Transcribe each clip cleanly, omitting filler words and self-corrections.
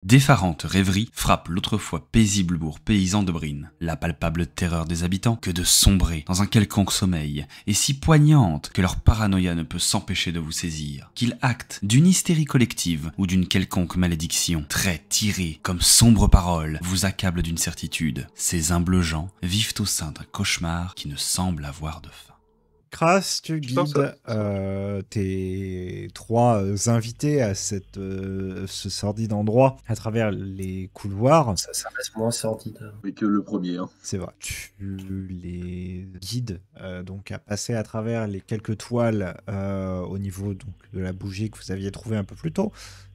D'effarantes rêveries frappent l'autrefois paisible bourg paysan de Brine. La palpable terreur des habitants que de sombrer dans un quelconque sommeil est si poignante que leur paranoïa ne peut s'empêcher de vous saisir. Qu'ils actent d'une hystérie collective ou d'une quelconque malédiction, très tirée comme sombre parole, vous accablent d'une certitude. Ces humbles gens vivent au sein d'un cauchemar qui ne semble avoir de fin. Kras, tu guides tes trois invités à ce sordide endroit à travers les couloirs. Ça reste moins sordide. Oui, que le premier. Hein. C'est vrai. Tu les guides donc à passer à travers les quelques toiles au niveau donc, de la bougie que vous aviez trouvée un peu plus tôt,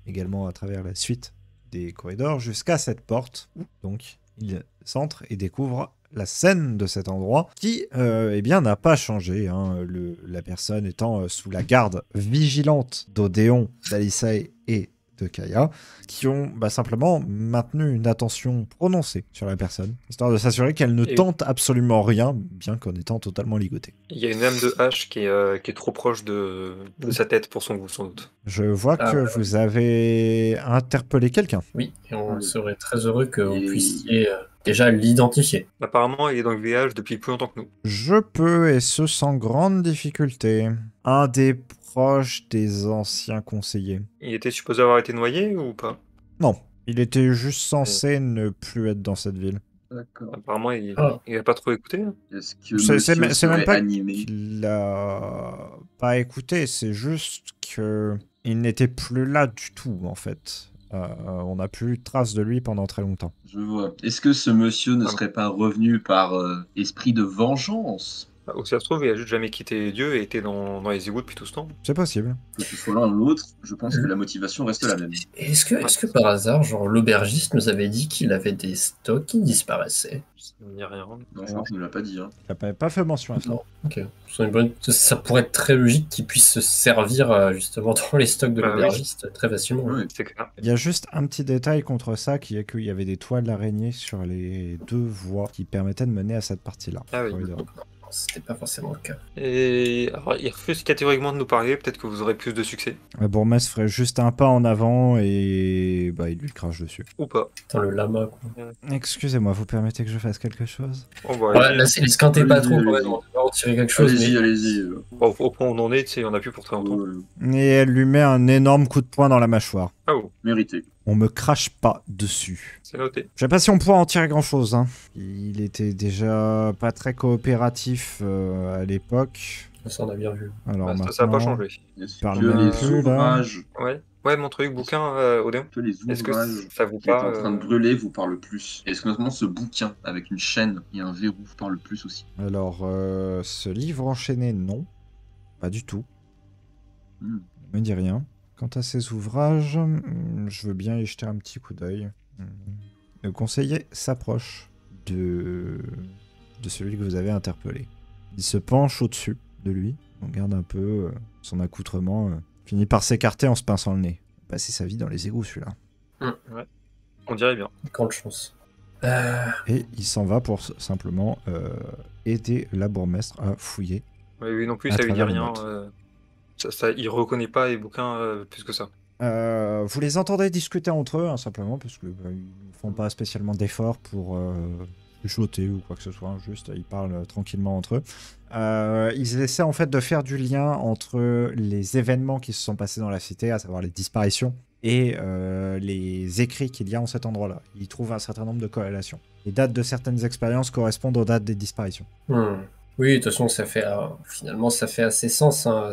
également à travers la suite des corridors jusqu'à cette porte. Donc, ils entrent et découvrent la scène de cet endroit qui eh bien n'a pas changé, hein, la personne étant sous la garde vigilante d'Odéon, d'Alisae et de Kaya, qui ont simplement maintenu une attention prononcée sur la personne, histoire de s'assurer qu'elle ne tente absolument rien, bien qu'en étant totalement ligotée. Il y a une lame de hache qui est trop proche de sa tête pour son goût, sans doute. Je vois que vous avez interpellé quelqu'un. Oui, et on serait très heureux que vous puissiez déjà l'identifier. Apparemment, il est dans le village depuis plus longtemps que nous. Je peux, et ce sans grande difficulté. Un des proches des anciens conseillers. Il était supposé avoir été noyé ou pas? Non, il était juste censé ne plus être dans cette ville. D'accord. Apparemment, il a pas trop écouté. Hein. Est-ce que c'est même pas animé qu'il l'a pas écouté, c'est juste que il n'était plus là du tout, en fait. On n'a plus eu de trace de lui pendant très longtemps. Je vois. Est-ce que ce monsieur ne serait pas revenu par esprit de vengeance? Ou ça se trouve, il a juste jamais quitté Dieu et était dans les égouts depuis tout ce temps. C'est possible. Que ce soit l'un ou l'autre, je pense que la motivation reste la même. Est-ce que par hasard, genre l'aubergiste nous avait dit qu'il avait des stocks qui disparaissaient? Ça me dit rien. Non, je ne l'a pas dit. Hein. Il n'a pas fait mention à ça. Non. Ok. Ça pourrait être très logique qu'il puisse se servir justement dans les stocks de l'aubergiste très facilement. Oui, c'est clair. Il y a juste un petit détail contre ça, qui est qu'il y avait des toiles d'araignée sur les deux voies qui permettaient de mener à cette partie-là. Ah oui. C'était pas forcément le cas. Et alors, il refuse catégoriquement de nous parler, peut-être que vous aurez plus de succès. Le bourgmestre ferait juste un pas en avant et il lui crache dessus. Ou pas. Putain, le lama, quoi. Excusez-moi, vous permettez que je fasse quelque chose? Là, c'est l'esquinté pas trop, quand même. On va en tirer quelque chose. Allez-y. Au point où on en est, tu sais, il y en a plus pour très longtemps. Et elle lui met un énorme coup de poing dans la mâchoire. Ah oh. Mérité. On me crache pas dessus. C'est noté. Je sais pas si on pourra en tirer grand chose. Hein. Il était déjà pas très coopératif à l'époque. Ça, on a bien vu. Alors ça n'a pas changé. Est-ce que les ouvrages... Ouais, mon truc, bouquin, Odin. Que les ouvrages ça vous qui est en train de brûler vous parlent le plus? Est-ce que notamment ce bouquin avec une chaîne et un verrou vous parle le plus aussi? Alors, ce livre enchaîné, non. Pas du tout. Ne me dit rien. Quant à ces ouvrages, je veux bien y jeter un petit coup d'œil. Le conseiller s'approche de celui que vous avez interpellé. Il se penche au-dessus de lui, on regarde un peu son accoutrement, finit par s'écarter en se pinçant le nez. Passer sa vie dans les égouts, celui-là. Ouais. On dirait bien. Grande chance. Et il s'en va pour simplement aider la bourgmestre à fouiller. Oui, non plus, ça lui dit rien. Il reconnaît pas les bouquins plus que ça. Vous les entendez discuter entre eux, hein, simplement, parce que ils ne font pas spécialement d'efforts pour chuchoter ou quoi que ce soit, hein, juste ils parlent tranquillement entre eux. Ils essaient en fait de faire du lien entre les événements qui se sont passés dans la cité, à savoir les disparitions, et les écrits qu'il y a en cet endroit-là. Ils trouvent un certain nombre de corrélations. Les dates de certaines expériences correspondent aux dates des disparitions. Oui, de toute façon, finalement, ça fait assez sens. Hein.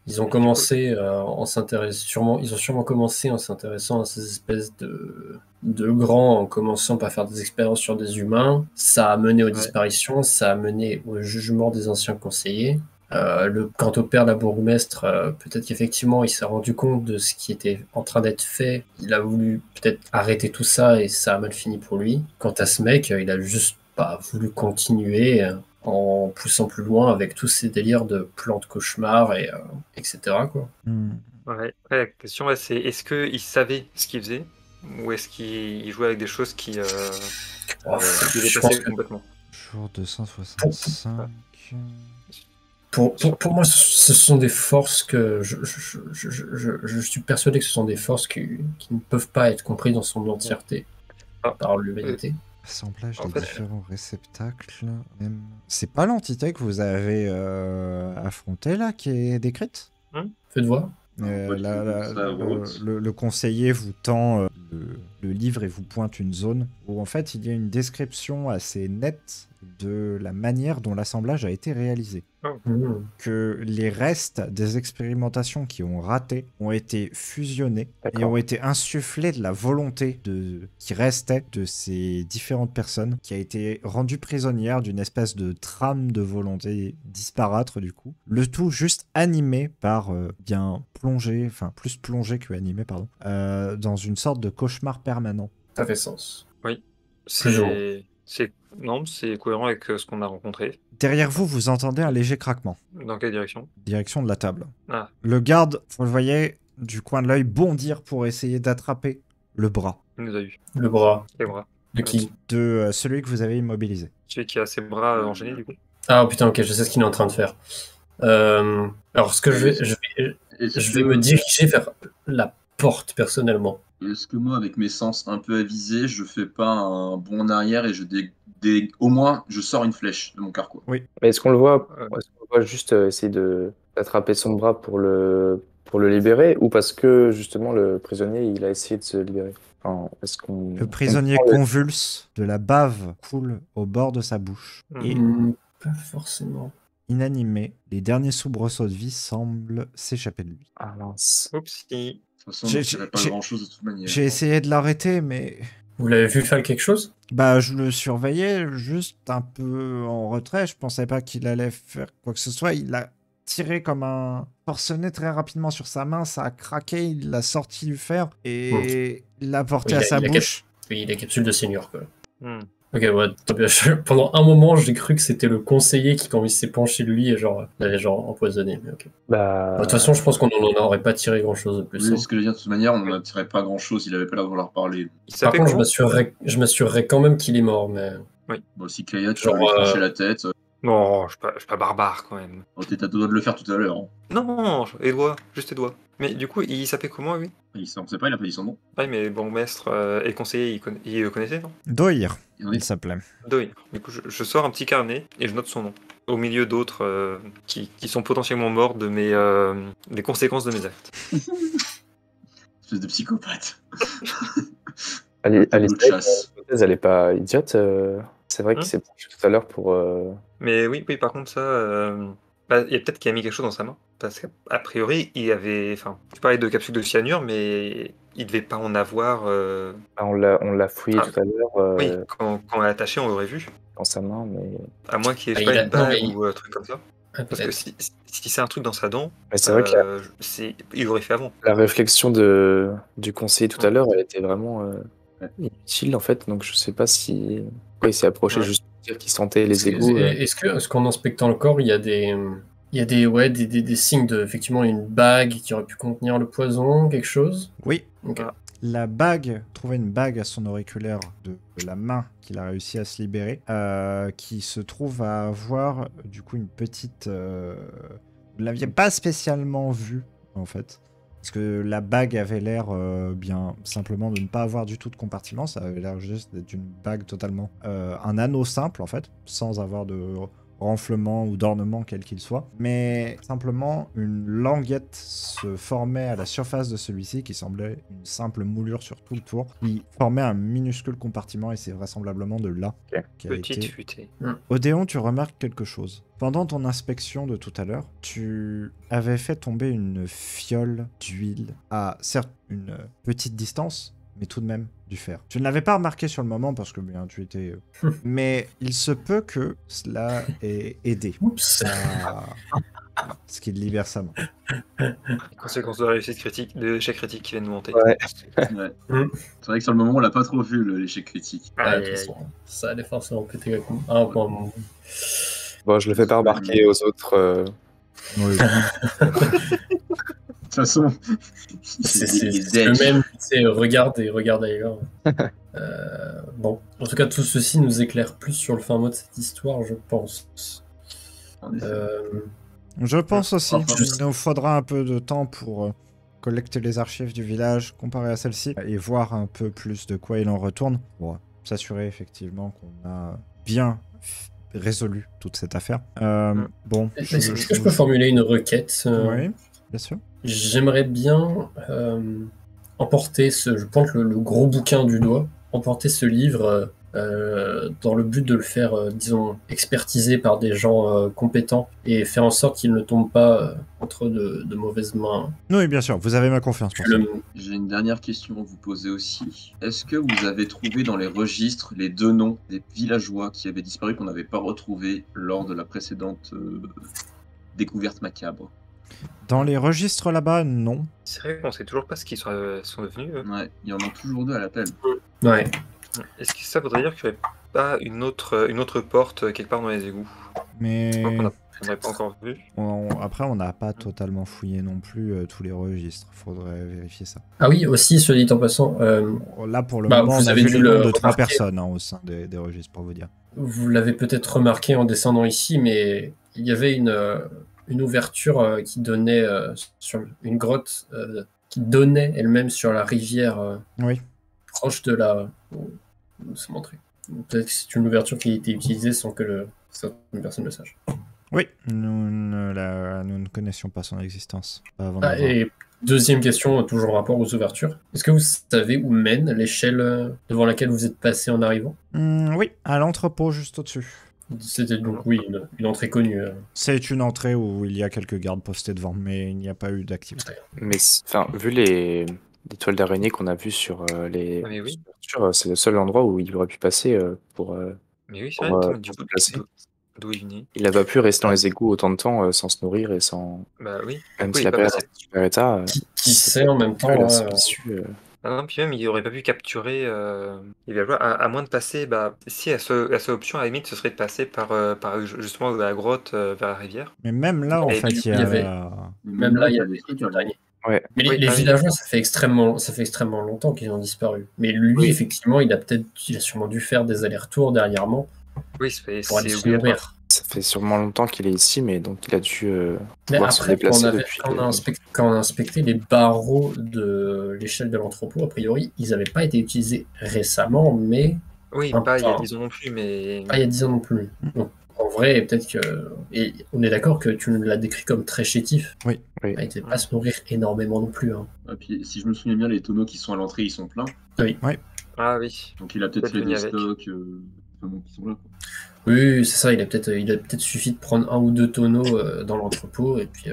Ils ont commencé ils ont sûrement commencé en s'intéressant à ces espèces de grands, en commençant par faire des expériences sur des humains. Ça a mené aux disparitions, ça a mené au jugement des anciens conseillers. Quant au père de la bourgmestre, peut-être qu'effectivement, il s'est rendu compte de ce qui était en train d'être fait. Il a voulu peut-être arrêter tout ça et ça a mal fini pour lui. Quant à ce mec, il a juste pas voulu continuer en poussant plus loin avec tous ces délires de plans de cauchemar etc. quoi. Ouais, la question c'est est-ce qu'il savait ce qu'il faisait ou est-ce qu'il jouait avec des choses qui dépassaient complètement? Jour 265. Pour moi, ce sont des forces que je suis persuadé que ce sont des forces qui ne peuvent pas être comprises dans son entièreté par l'humanité. Assemblage En des fait- différents réceptacles. Même... C'est pas l'entité que vous avez affrontée là qui est décrite? Faites voir. Le conseiller vous tend le livre et vous pointe une zone où en fait il y a une description assez nette de la manière dont l'assemblage a été réalisé. Que les restes des expérimentations qui ont raté ont été fusionnés et D'accord. ont été insufflés de la volonté qui restait de ces différentes personnes, qui a été rendue prisonnière d'une espèce de trame de volonté disparate du coup. Le tout juste animé par bien plongé, enfin plus plongé que animé, pardon, dans une sorte de cauchemar permanent. Ça fait sens. Non, c'est cohérent avec ce qu'on a rencontré. Derrière vous, vous entendez un léger craquement. Dans quelle direction? Direction de la table. Ah. Le garde, vous le voyez, du coin de l'œil, bondir pour essayer d'attraper le bras Il nous a eu. Le bras Les bras. de qui? de celui que vous avez immobilisé. Celui qui a ses bras enchaînés, du coup. Ah putain, ok, je sais ce qu'il est en train de faire. Alors, ce que je vais me diriger vers la porte personnellement. Est-ce que moi, avec mes sens un peu avisés, je fais pas un bond en arrière et au moins je sors une flèche de mon carquois? Mais est-ce qu'on le voit, Ouais. est-ce qu'on le voit juste essayer d'attraper son bras pour le libérer, ou parce que justement le prisonnier il a essayé de se libérer? Enfin, est-ce qu'on Le prisonnier on prend convulse, de la bave coule au bord de sa bouche. Et Pas forcément. inanimé, les derniers soubresauts de vie semblent s'échapper de lui. Ah mince. Oupsie. De toute façon, J'ai- je dirais pas j'ai- grand-chose de toute manière. J'ai essayé de l'arrêter, mais Vous l'avez vu faire quelque chose? bah je le surveillais juste un peu en retrait. Je pensais pas qu'il allait faire quoi que ce soit. Il a tiré comme un forcené très rapidement sur sa main, ça a craqué, il l'a sorti du fer et l'a porté Oui, à il a- sa il a bouche. Oui, la capsule de seigneur, quoi. Hmm. Ok, ouais, tant pis. Pendant un moment, j'ai cru que c'était le conseiller qui, quand il s'est penché de lui, l'avait empoisonné. Mais ok. Bah, De toute façon, je pense qu'on n'en aurait pas tiré grand-chose de plus. Oui, hein. ce que je veux dire, de toute manière, on n'en tirait pas grand-chose, il avait pas l'air de vouloir parler. Il Par s'appelle contre, comment? je m'assurerais quand même qu'il est mort, mais... Bon, si Kaya, tu Genre, vas lui trancher la tête, Non, je suis pas barbare quand même. t'es à deux doigts de le faire tout à l'heure. Hein. Non, les doigts, juste les doigts. Mais du coup, il s'appelait comment, lui? On sait pas, il a pas dit son nom. Ah, mais bon, maître et conseiller, il le connaissait, non? Doir, Il en il est- s'appelait. Doy. Du coup, je sors un petit carnet et je note son nom. Au milieu d'autres qui sont potentiellement morts de des conséquences de mes actes. Espèce de psychopathe. Alice, Tableau de chasse. elle est pas idiote. C'est vrai qu'il Hein s'est penché tout à l'heure pour. Mais oui, par contre, ça. Il y a peut-être qu'il a mis quelque chose dans sa main. Parce qu'a priori, il avait. Enfin, tu parlais de capsule de cyanure, mais il devait pas en avoir. On l'a fouillé Ah. tout à l'heure Oui, quand on l'a attaché, on l'aurait vu. dans sa main, mais. À moins qu'il ait Ah, pas il a- une non, bague mais il- ou un truc comme ça. Ah, Parce que peut-être. si c'est un truc dans sa dent, Mais c'est vrai que il l'aurait fait avant. la réflexion du conseiller tout à l'heure, elle était vraiment inutile en fait. Donc je sais pas si. Pourquoi il s'est approché Ouais. juste pour dire qu'il sentait les égouts. Est-ce qu'en inspectant le corps, il y a des signes de, effectivement, une bague qui aurait pu contenir le poison, quelque chose? Oui, Ok. Ah. la bague, trouver une bague à son auriculaire de la main qu'il a réussi à se libérer, qui se trouve à avoir du coup une petite... Vous l'aviez pas spécialement vue en fait. Parce que la bague avait l'air bien simplement de ne pas avoir du tout de compartiment. Ça avait l'air juste d'être une bague totalement... un anneau simple en fait, sans avoir de renflement ou d'ornement quel qu'il soit. Mais simplement, une languette se formait à la surface de celui-ci qui semblait une simple moulure sur tout le tour. Il formait un minuscule compartiment et c'est vraisemblablement de là Ok. qu'a Petite été... futée. Odéon, tu remarques quelque chose. Pendant ton inspection de tout à l'heure, tu avais fait tomber une fiole d'huile à certes une petite distance, mais tout de même du fer. Tu ne l'avais pas remarqué sur le moment parce que bien tu étais... mais il se peut que cela ait aidé Oups. à ce qu'il libère sa main. Conséquence de la réussite critique, de l'échec critique qui vient de monter. Ouais. Ouais. C'est vrai que sur le moment, on l'a pas trop vu, l'échec critique. Ouais, Aïe, de toute aïe, façon, ça allait forcément péter à un point. Bon, je le fais pas remarquer aux autres. Oui. De toute façon, C'est les le edge. même, c'est regarde ailleurs. Bon, en tout cas, tout ceci nous éclaire plus sur le fin mot de cette histoire, je pense. En effet. Je pense aussi. Enfin, Il nous faudra un peu de temps pour collecter les archives du village, comparer à celle-ci et voir un peu plus de quoi il en retourne pour s'assurer effectivement qu'on a bien résolu toute cette affaire. Bon. Est-ce que je peux formuler une requête Oui, bien sûr. J'aimerais bien emporter je pointe le gros bouquin du doigt, emporter ce livre dans le but de le faire, disons, expertiser par des gens compétents et faire en sorte qu'il ne tombe pas entre de mauvaises mains. Oui, bien sûr, vous avez ma confiance pour ça. J'ai une dernière question à vous poser aussi. Est-ce que vous avez trouvé dans les registres les 2 noms des villageois qui avaient disparu qu'on n'avait pas retrouvés lors de la précédente découverte macabre? Dans les registres là-bas, non. C'est vrai qu'on sait toujours pas ce qu'ils sont devenus. Ouais, il y en a toujours 2 à l'appel. Ouais. Est-ce que ça voudrait dire qu'il n'y aurait pas une autre porte quelque part dans les égouts? Mais Je crois qu'on n'aurait pas encore vu. après, on n'a pas totalement fouillé non plus tous les registres. Faudrait vérifier ça. Ah oui, aussi, se dit en passant, Là, pour le bah, moment, vous on a avez vu dû le le nom de 3 remarquer. personnes au sein des registres, pour vous dire. vous l'avez peut-être remarqué en descendant ici, mais il y avait une ouverture qui donnait sur une grotte qui donnait elle-même sur la rivière Oui. proche de la... C'est montré. Peut-être que c'est une ouverture qui a été utilisée sans que certaines personnes le sachent. Oui, nous ne connaissions pas son existence. Pas avant de la voir. Et deuxième question, toujours en rapport aux ouvertures. Est-ce que vous savez où mène l'échelle devant laquelle vous êtes passé en arrivant? Oui, à l'entrepôt juste au-dessus. C'était donc, oui, une entrée connue. C'est une entrée où il y a quelques gardes postés devant, mais il n'y a pas eu d'activité. Mais enfin, vu les toiles d'araignée qu'on a vues sur les Ah, mais oui. ouvertures, c'est le seul endroit où il aurait pu passer pour Mais oui, c'est Pour, vrai. pour Du se coup, déplacer. d'où il venait? Il n'a pas pu rester dans les égouts autant de temps sans se nourrir et sans. Bah oui. Même Oui, s'il a pas pas l'air passé. dans un super état. Qui sait en même temps la là, seule issue, Ah non, puis même, il aurait pas pu capturer les villageois, à moins de passer, bah, si la seule option, à la limite, ce serait de passer par justement la grotte vers la rivière. Mais même là, en Et fait, puis, il y il y avait- a... Même là, il y t'as avait des trucs des avant. araignées. Ouais. Mais Oui, les ah oui. villageois, ça fait extrêmement longtemps qu'ils ont disparu. Mais lui, Oui. effectivement, il a sûrement dû faire des allers-retours dernièrement Oui, pour aller se obligatoire. nourrir. Ça fait sûrement longtemps qu'il est ici, mais donc il a dû Mais pouvoir se après, déplacer depuis. quand on a inspecté les barreaux de l'échelle de l'entrepôt, a priori, ils n'avaient pas été utilisés récemment, mais Oui, Un pas il y a peu. 10 ans non plus, mais... pas il y a 10 ans non plus. Donc, en vrai, peut-être que... Et on est d'accord que tu l'as décrit comme très chétif. Oui. Oui. Il n'était pas à se nourrir énormément non plus. Hein. Et puis, si je me souviens bien, les tonneaux qui sont à l'entrée, ils sont pleins. Ah oui. Donc il a peut-être Peut-être fait venu des avec. stocks vraiment qui sont là. Quoi. Oui, c'est ça, il a peut-être suffi de prendre 1 ou 2 tonneaux dans l'entrepôt, et puis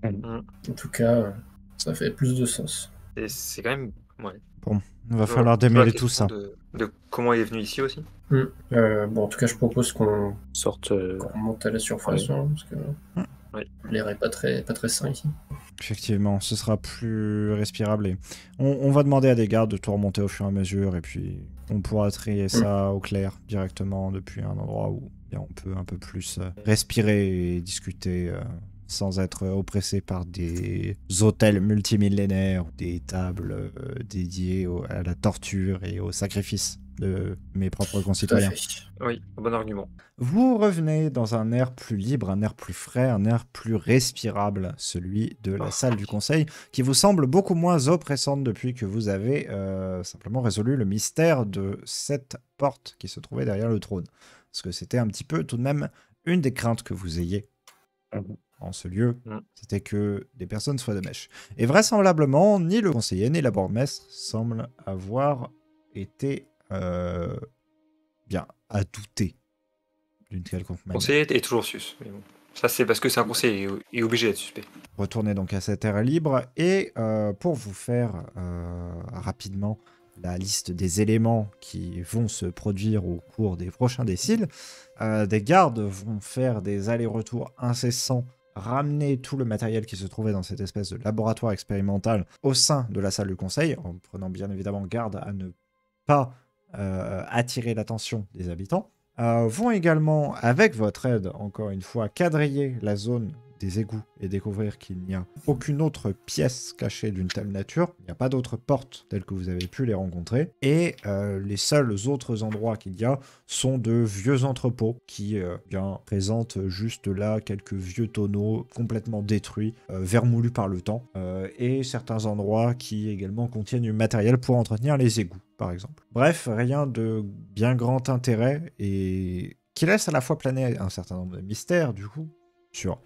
en tout cas, ça fait plus de sens. Et c'est quand même... Ouais. Il va Toujours- falloir toujours la démêler tout question ça. de comment il est venu ici aussi. Bon, en tout cas, je propose qu'on Sorte. monte à la surface, hein, parce que Oui. l'air est pas très sain ici. Effectivement, ce sera plus respirable. Et on va demander à des gardes de tout remonter au fur et à mesure, et puis on pourra trier ça au clair directement depuis un endroit où bien, on peut un peu plus respirer et discuter sans être oppressé par des hôtels multimillénaires, des tables dédiées à la torture et au sacrifice de mes propres Tout à concitoyens. fait. Oui, bon argument. Vous revenez dans un air plus libre, un air plus frais, un air plus respirable, celui de la salle du conseil, qui vous semble beaucoup moins oppressante depuis que vous avez simplement résolu le mystère de cette porte qui se trouvait derrière le trône. Parce que c'était un petit peu tout de même une des craintes que vous ayez en ce lieu, c'était que des personnes soient de mèche. Et vraisemblablement, ni le conseiller ni la bourgmestre semblent avoir été bien à douter d'une quelconque Le manière. conseiller est toujours sus. Mais bon. Ça, c'est parce que c'est un conseiller, il est obligé d'être suspect. Retournez donc à cette air libre et pour vous faire rapidement la liste des éléments qui vont se produire au cours des prochains déciles, des gardes vont faire des allers-retours incessants, ramener tout le matériel qui se trouvait dans cette espèce de laboratoire expérimental au sein de la salle du conseil, en prenant bien évidemment garde à ne pas attirer l'attention des habitants. Vont également, avec votre aide, encore une fois, quadriller la zone des égouts et découvrir qu'il n'y a aucune autre pièce cachée d'une telle nature. Il n'y a pas d'autres portes telles que vous avez pu les rencontrer. Et les seuls autres endroits qu'il y a sont de vieux entrepôts qui présentent juste là quelques vieux tonneaux complètement détruits, vermoulus par le temps, et certains endroits qui également contiennent du matériel pour entretenir les égouts, par exemple. Bref, rien de bien grand intérêt et qui laisse à la fois planer un certain nombre de mystères, du coup, sur,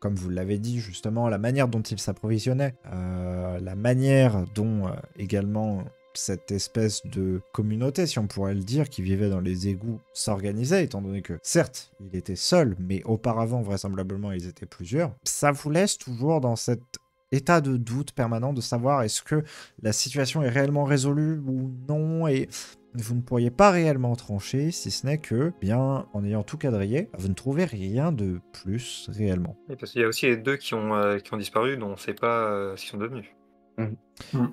comme vous l'avez dit, justement, la manière dont ils s'approvisionnaient, la manière dont également cette espèce de communauté, si on pourrait le dire, qui vivait dans les égouts, s'organisait, étant donné que, certes, il était seul, mais auparavant, vraisemblablement, ils étaient plusieurs. Ça vous laisse toujours dans cet état de doute permanent de savoir est-ce que la situation est réellement résolue ou non, et vous ne pourriez pas réellement trancher, si ce n'est que, bien, en ayant tout quadrillé, vous ne trouvez rien de plus réellement. Oui, parce qu'il y a aussi les deux qui ont disparu, dont on ne sait pas ce qu'ils sont devenus.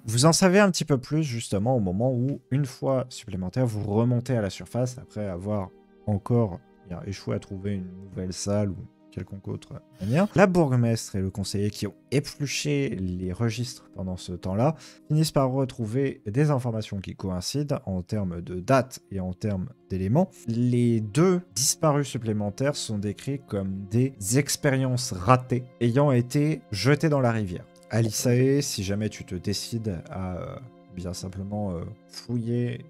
Vous en savez un petit peu plus justement au moment où, une fois supplémentaire, vous remontez à la surface après avoir encore échoué à trouver une nouvelle salle ou quelconque autre manière. La bourgmestre et le conseiller qui ont épluché les registres pendant ce temps-là finissent par retrouver des informations qui coïncident en termes de date et en termes d'éléments. Les deux disparus supplémentaires sont décrits comme des expériences ratées ayant été jetées dans la rivière. Alisae, si jamais tu te décides à bien simplement fouiller,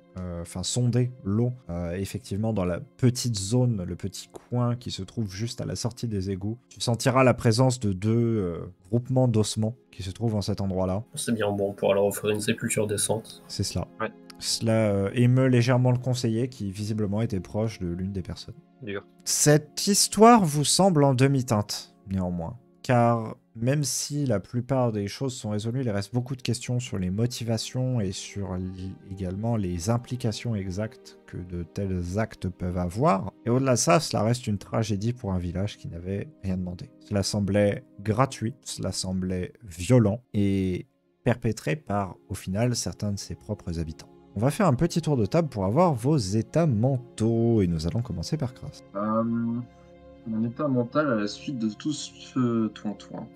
sonder l'eau, effectivement dans la petite zone, le petit coin qui se trouve juste à la sortie des égouts, tu sentiras la présence de deux groupements d'ossements qui se trouvent en cet endroit-là. C'est bien bon pour leur offrir une sépulture décente. C'est cela. Ouais. Cela émeut légèrement le conseiller qui visiblement était proche de l'une des personnes. Dur. Cette histoire vous semble en demi-teinte, néanmoins. Car même si la plupart des choses sont résolues, il reste beaucoup de questions sur les motivations et sur également les implications exactes que de tels actes peuvent avoir. Et au-delà de ça, cela reste une tragédie pour un village qui n'avait rien demandé. Cela semblait gratuit, cela semblait violent et perpétré par, au final, certains de ses propres habitants. On va faire un petit tour de table pour avoir vos états mentaux et nous allons commencer par Kras. Mon état mental à la suite de tout ce toin-toin.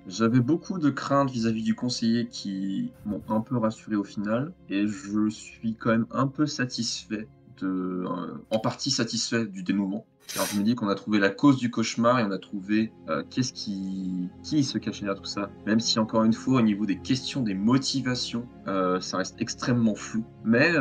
J'avais beaucoup de craintes vis-à-vis du conseiller qui m'ont un peu rassuré au final, et je suis quand même un peu satisfait, en partie satisfait du dénouement. Alors je me dis qu'on a trouvé la cause du cauchemar et on a trouvé qui se cachait derrière tout ça. Même si encore une fois au niveau des questions, des motivations, ça reste extrêmement flou. Mais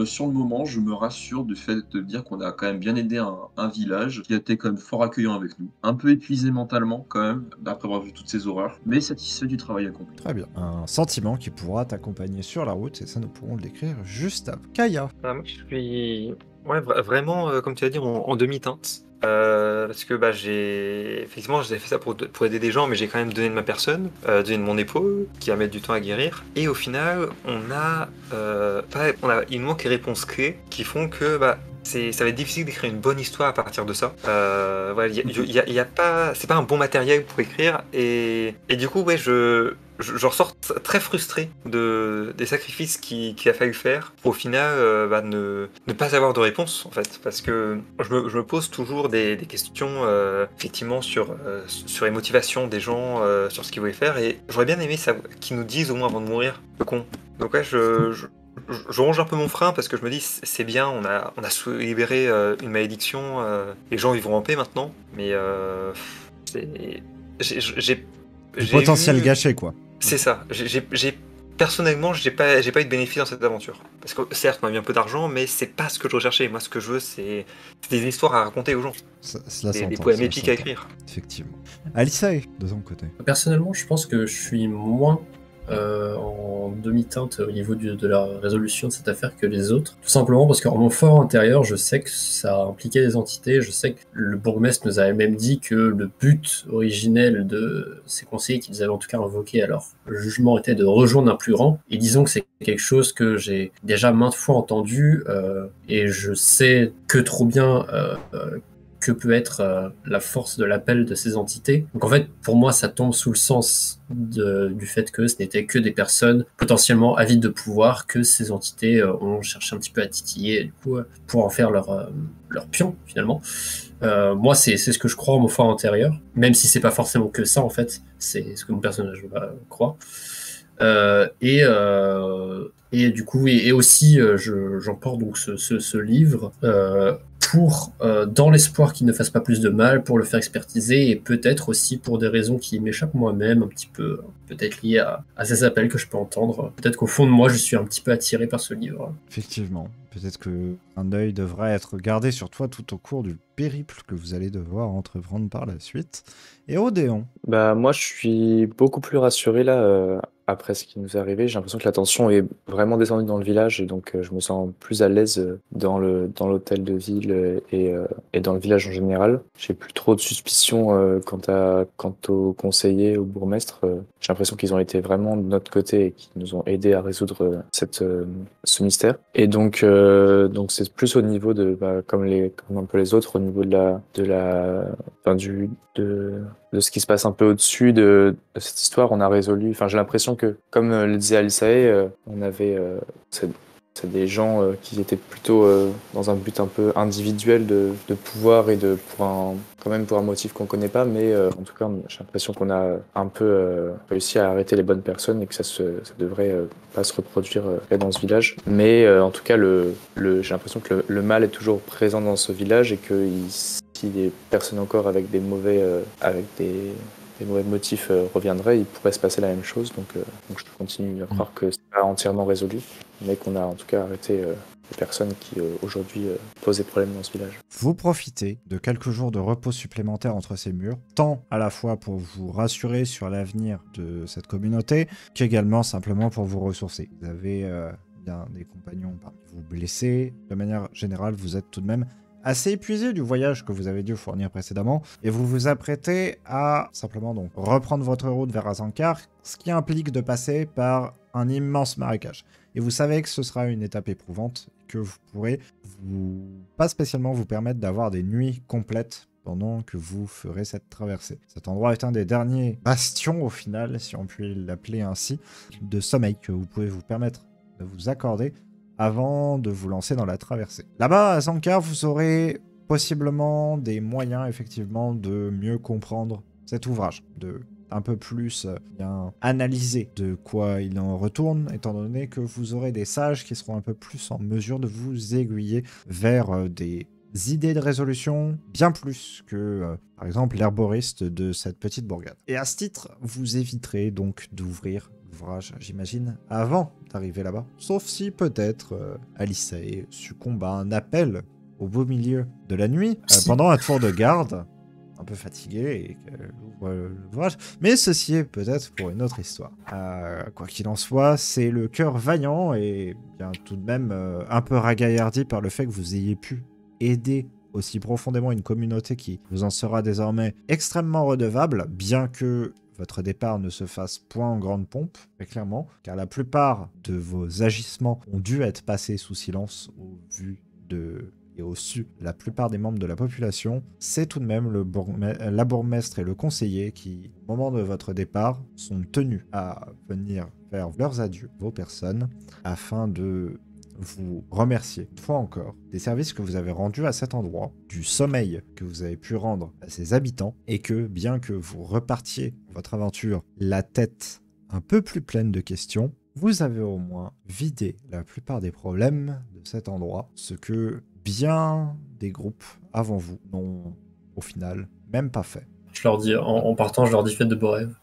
sur le moment, je me rassure du fait de dire qu'on a quand même bien aidé un village qui a été quand même fort accueillant avec nous. Un peu épuisé mentalement quand même, après avoir vu toutes ces horreurs, mais satisfait du travail accompli. Très bien. Un sentiment qui pourra t'accompagner sur la route, et ça nous pourrons le décrire juste après. Kaya. Moi, je suis vraiment, comme tu as dit, en demi-teinte. Parce que effectivement, j'ai fait ça pour aider des gens, mais j'ai quand même donné de ma personne, donné de mon épaule, qui va mettre du temps à guérir. Et au final, il nous manque les réponses clés qui font que ça va être difficile d'écrire une bonne histoire à partir de ça. Y a pas, c'est pas un bon matériel pour écrire, et du coup, je ressors très frustré des sacrifices qu'il a fallu faire pour au final ne pas avoir de réponse en fait, parce que je me pose toujours des questions effectivement sur les motivations des gens, sur ce qu'ils voulaient faire, et j'aurais bien aimé qu'ils nous disent au moins avant de mourir le con. Donc je ronge un peu mon frein parce que je me dis c'est bien, on a libéré une malédiction, les gens vivront en paix maintenant, mais j'ai potentiel gâché quoi. C'est ça. Personnellement, j'ai pas eu de bénéfice dans cette aventure. Parce que certes, on a eu un peu d'argent, mais c'est pas ce que je recherchais. Moi, ce que je veux, c'est des histoires à raconter aux gens. Des poèmes épiques à écrire. Effectivement. Alisae, de son côté. Personnellement, je pense que je suis moins en demi-teinte au niveau de la résolution de cette affaire que les autres. Tout simplement parce qu'en mon fort intérieur, je sais que ça impliquait des entités. Je sais que le bourgmestre nous avait même dit que le but originel de ces conseillers qu'ils avaient en tout cas invoqué à leur jugement était de rejoindre un plus grand. Et disons que c'est quelque chose que j'ai déjà maintes fois entendu, et je sais que trop bien que peut être la force de l'appel de ces entités. Donc en fait, pour moi, ça tombe sous le sens du fait que ce n'était que des personnes potentiellement avides de pouvoir, que ces entités ont cherché un petit peu à titiller, du coup, pour en faire leur pion, finalement. Moi, c'est ce que je crois en mon fort intérieur, même si c'est pas forcément que ça, en fait, c'est ce que mon personnage croit. Et du coup, et aussi, j'emporte donc ce livre dans l'espoir qu'il ne fasse pas plus de mal, pour le faire expertiser, et peut-être aussi pour des raisons qui m'échappent moi-même, un petit peu, peut-être liées à ces appels que je peux entendre. Peut-être qu'au fond de moi, je suis un petit peu attiré par ce livre. Effectivement, peut-être qu'un œil devrait être gardé sur toi tout au cours du périple que vous allez devoir entreprendre par la suite. Et Odéon, Bah, moi, je suis beaucoup plus rassuré là, après ce qui nous est arrivé. J'ai l'impression que la tension est vraiment descendue dans le village et donc je me sens plus à l'aise dans l'hôtel de ville et dans le village en général. J'ai plus trop de suspicions quant aux conseillers, au bourgmestre. J'ai l'impression qu'ils ont été vraiment de notre côté et qu'ils nous ont aidés à résoudre ce mystère. Et donc c'est plus au niveau de comme un peu les autres, au niveau de ce qui se passe un peu au-dessus de cette histoire. On a résolu, enfin j'ai l'impression que, comme le disait Alisae, c'est des gens qui étaient plutôt dans un but un peu individuel de pouvoir et quand même pour un motif qu'on connaît pas, mais en tout cas j'ai l'impression qu'on a un peu réussi à arrêter les bonnes personnes et que ça devrait pas se reproduire dans ce village. Mais en tout cas j'ai l'impression que le mal est toujours présent dans ce village et que si des personnes encore avec des mauvais motifs reviendraient, il pourrait se passer la même chose. Donc je continue à croire que c'est pas entièrement résolu, mais qu'on a en tout cas arrêté les personnes qui aujourd'hui posent des problèmes dans ce village. vous profitez de quelques jours de repos supplémentaires entre ces murs, tant à la fois pour vous rassurer sur l'avenir de cette communauté, qu'également simplement pour vous ressourcer. Vous avez bien des compagnons parmi vous blessés. De manière générale, vous êtes tout de même assez épuisé du voyage que vous avez dû fournir précédemment, et vous vous apprêtez à simplement donc reprendre votre route vers Azankar, ce qui implique de passer par un immense marécage. Et vous savez que ce sera une étape éprouvante, que vous pourrez pas spécialement vous permettre d'avoir des nuits complètes pendant que vous ferez cette traversée. Cet endroit est un des derniers bastions, au final, si on peut l'appeler ainsi, de sommeil que vous pouvez vous permettre de vous accorder avant de vous lancer dans la traversée. Là-bas, à Azankar, vous aurez possiblement des moyens, effectivement, de mieux comprendre cet ouvrage, de un peu plus bien analyser de quoi il en retourne, étant donné que vous aurez des sages qui seront un peu plus en mesure de vous aiguiller vers des idées de résolution bien plus que, par exemple, l'herboriste de cette petite bourgade. Et à ce titre, vous éviterez donc d'ouvrir l'ouvrage, j'imagine, avant d'arriver là-bas. Sauf si peut-être Alisae succombe à un appel au beau milieu de la nuit, pendant un tour de garde, un peu fatigué, et qu'elle ouvre l'ouvrage. Mais ceci est peut-être pour une autre histoire. Quoi qu'il en soit, c'est le cœur vaillant et bien tout de même un peu ragaillardi par le fait que vous ayez pu aider aussi profondément une communauté qui vous en sera désormais extrêmement redevable, bien que votre départ ne se fasse point en grande pompe, très clairement, car la plupart de vos agissements ont dû être passés sous silence au vu et au su la plupart des membres de la population. C'est tout de même la bourgmestre et le conseiller qui, au moment de votre départ, sont tenus à venir faire leurs adieux, vos personnes, afin de vous remercier une fois encore des services que vous avez rendus à cet endroit, du sommeil que vous avez pu rendre à ses habitants, et que, bien que vous repartiez votre aventure la tête un peu plus pleine de questions, vous avez au moins vidé la plupart des problèmes de cet endroit, ce que bien des groupes avant vous n'ont au final même pas fait. Je leur dis, en partant, je leur dis faites de beaux rêves.